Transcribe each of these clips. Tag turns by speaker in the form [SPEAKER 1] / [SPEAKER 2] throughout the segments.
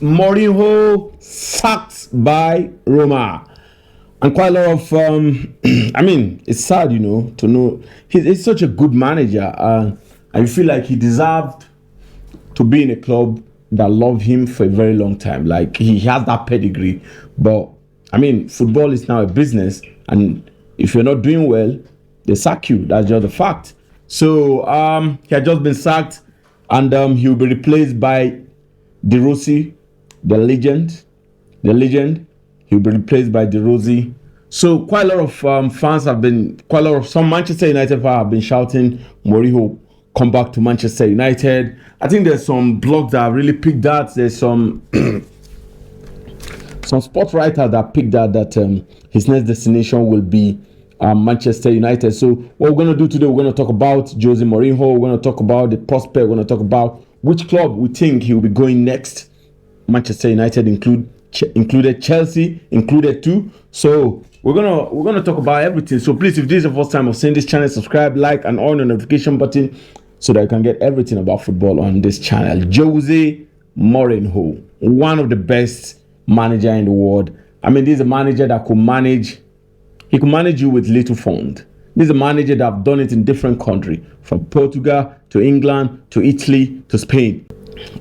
[SPEAKER 1] Mourinho sacked by Roma. And quite a lot of, I mean, it's sad, to know he's such a good manager. I feel like he deserved to be in a club that loved him for a very long time. Like, he has that pedigree. But, I mean, football is now a business. And if you're not doing well, they sack you. That's just a fact. So, he had just been sacked. And he'll be replaced by De Rossi, the legend. He'll be replaced by De Rossi. So quite a lot of fans have been, some Manchester United fans have been shouting, Mourinho, come back to Manchester United. I think there's some blogs that have really picked that. There's some sports writers that picked that his next destination will be Manchester United. So what we're going to do today, we're going to talk about Jose Mourinho. We're going to talk about the prospect. We're going to talk about which club we think he will be going next. Manchester United included, Chelsea included too. So we're gonna talk about everything. So please, if this is the first time of seeing this channel, subscribe, like, and on the notification button so that you can get everything about football on this channel. Jose Mourinho, one of the best manager in the world. I mean, this is a manager that could manage. He could manage you with little fund. This is a manager that have done it in different countries, from Portugal to England to Italy to Spain.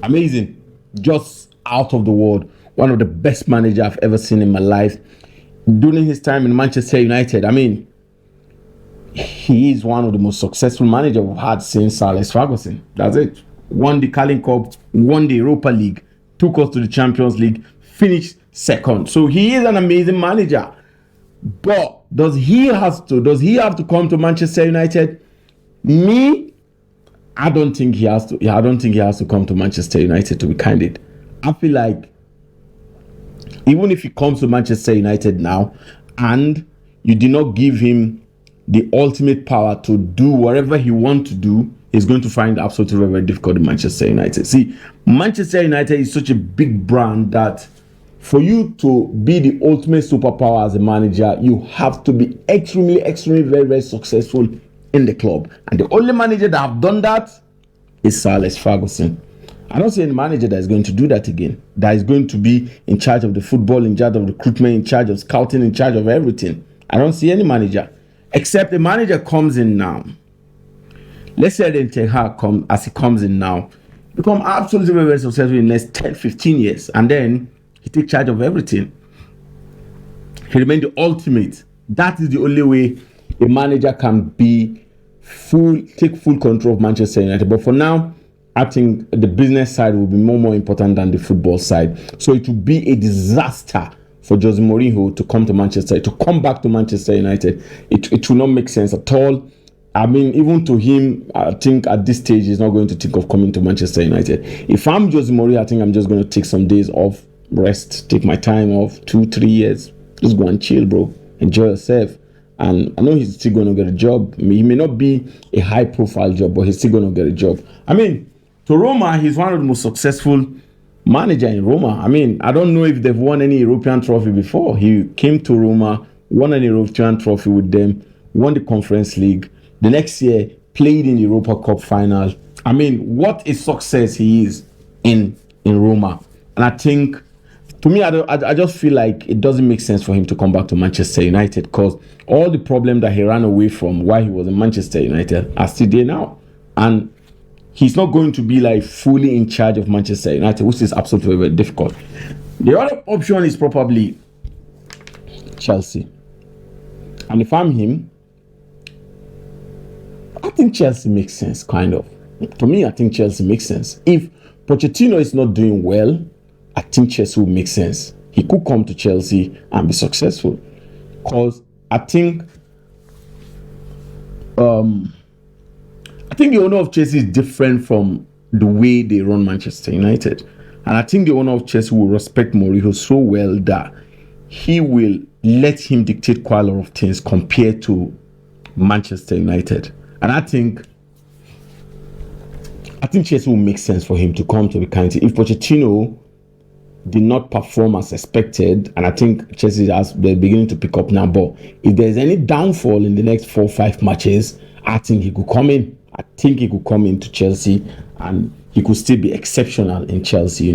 [SPEAKER 1] Amazing, just out of the world. One of the best managers I've ever seen in my life. During his time in Manchester United, I mean, he is one of the most successful managers we've had since Sir Alex Ferguson. That's it. Won the Carling Cup, won the Europa League, took us to the Champions League, finished second. So he is an amazing manager. But does he have to come to Manchester United? Me, I don't think he has to. Yeah, I don't think he has to come to Manchester United, to be candid. I feel like even if he comes to Manchester United now and you did not give him the ultimate power to do whatever he wants to do, he's going to find it absolutely very, very difficult in Manchester United. See, Manchester United is such a big brand that for you to be the ultimate superpower as a manager, you have to be extremely, very, very successful in the club. And the only manager that have done that is Sir Alex Ferguson. I don't see any manager that is going to do that again. That is going to be in charge of the football, in charge of recruitment, in charge of scouting, in charge of everything. I don't see any manager. Except the manager comes in now. Let's say the Ten Hag as he comes in now, become absolutely very, very successful in the next 10, 15 years. And then he takes charge of everything. He remains the ultimate. That is the only way a manager can take full control of Manchester United. But for now, I think the business side will be more important than the football side. So it will be a disaster for Jose Mourinho to come back to Manchester United. It will not make sense at all. I mean, even to him, I think at this stage, he's not going to think of coming to Manchester United. If I'm Jose Mourinho, I think I'm just going to take some days off, rest, take my time off, 2-3 years. Just go and chill, bro. Enjoy yourself. And I know he's still going to get a job. He may not be a high-profile job, but he's still going to get a job. I mean, to Roma, he's one of the most successful managers in Roma. I mean, I don't know if they've won any European trophy before. He came to Roma, won an European trophy with them, won the Conference League. The next year, played in the Europa Cup final. I mean, what a success he is in Roma. And I think, to me, I just feel like it doesn't make sense for him to come back to Manchester United, because all the problems that he ran away from while he was in Manchester United are still there now. And he's not going to be like fully in charge of Manchester United, which is absolutely very difficult. The other option is probably Chelsea. And if I'm him, I think Chelsea makes sense, kind of. To me, I think Chelsea makes sense. If Pochettino is not doing well, I think Chelsea will make sense. He could come to Chelsea and be successful. Because I think the owner of Chelsea is different from the way they run Manchester United. And I think the owner of Chelsea will respect Mourinho so well that he will let him dictate quite a lot of things compared to Manchester United. And I think Chelsea will make sense for him to come to the country. If Pochettino did not perform as expected, and I think Chelsea they're beginning to pick up now, but if there's any downfall in the next 4 or 5 matches, I think he could come in. I think he could come into Chelsea and he could still be exceptional in Chelsea,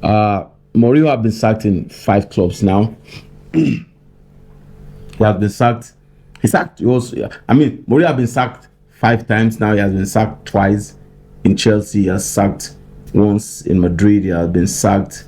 [SPEAKER 1] Mourinho have been sacked in 5 clubs now. He has been sacked. Mourinho have been sacked 5 times now. He has been sacked twice in Chelsea. He has sacked once in Madrid. He has been sacked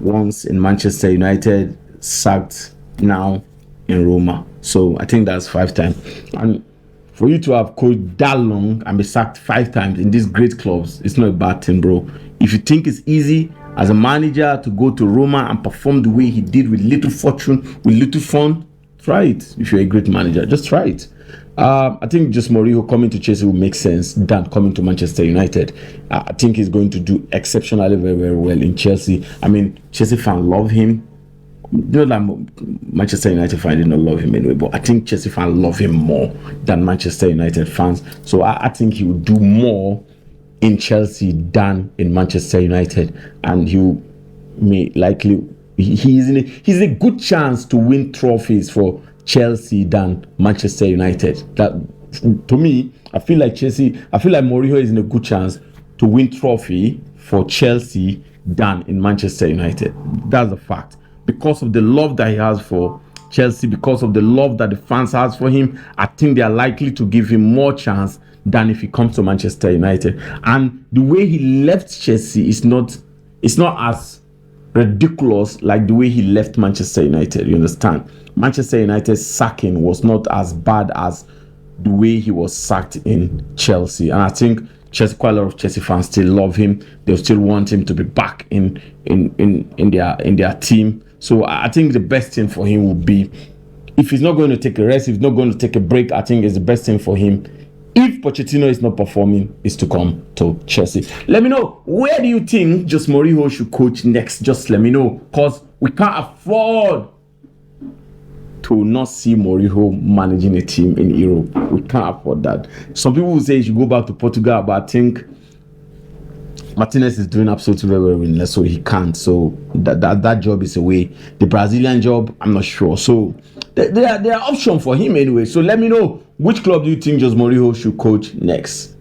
[SPEAKER 1] once in Manchester United. Sacked now in Roma. So I think that's 5 times. And for you to have coached that long and be sacked 5 times in these great clubs, it's not a bad thing, bro. If you think it's easy as a manager to go to Roma and perform the way he did with little fortune, with little fun, try it. If you're a great manager, just try it. I think just Mourinho coming to Chelsea will make sense than coming to Manchester United. I think he's going to do exceptionally very, very well in Chelsea. I mean, Chelsea fans love him. You know that Manchester United fans did not love him anyway, but I think Chelsea fans love him more than Manchester United fans. So I think he will do more in Chelsea than in Manchester United, and he may likely he's a good chance to win trophies for Chelsea than Manchester United. That, to me, I feel like Mourinho is in a good chance to win trophy for Chelsea than in Manchester United. That's a fact. Because of the love that he has for Chelsea, because of the love that the fans has for him, I think they are likely to give him more chance than if he comes to Manchester United. And the way he left Chelsea is not as ridiculous like the way he left Manchester United. You understand? Manchester United's sacking was not as bad as the way he was sacked in Chelsea. And I think Chelsea, quite a lot of Chelsea fans still love him. They still want him to be back in their team. So I think the best thing for him would be, if he's not going to take a rest, if he's not going to take a break, I think it's the best thing for him, if Pochettino is not performing, is to come to Chelsea. Let me know, where do you think Jose Mourinho should coach next? Just let me know, because we can't afford to not see Mourinho managing a team in Europe. We can't afford that. Some people will say he should go back to Portugal, but I think Martinez is doing absolutely very well, so he can't. So that job is away. The Brazilian job, I'm not sure. So there are options for him anyway. So let me know, which club do you think Jose Mourinho should coach next?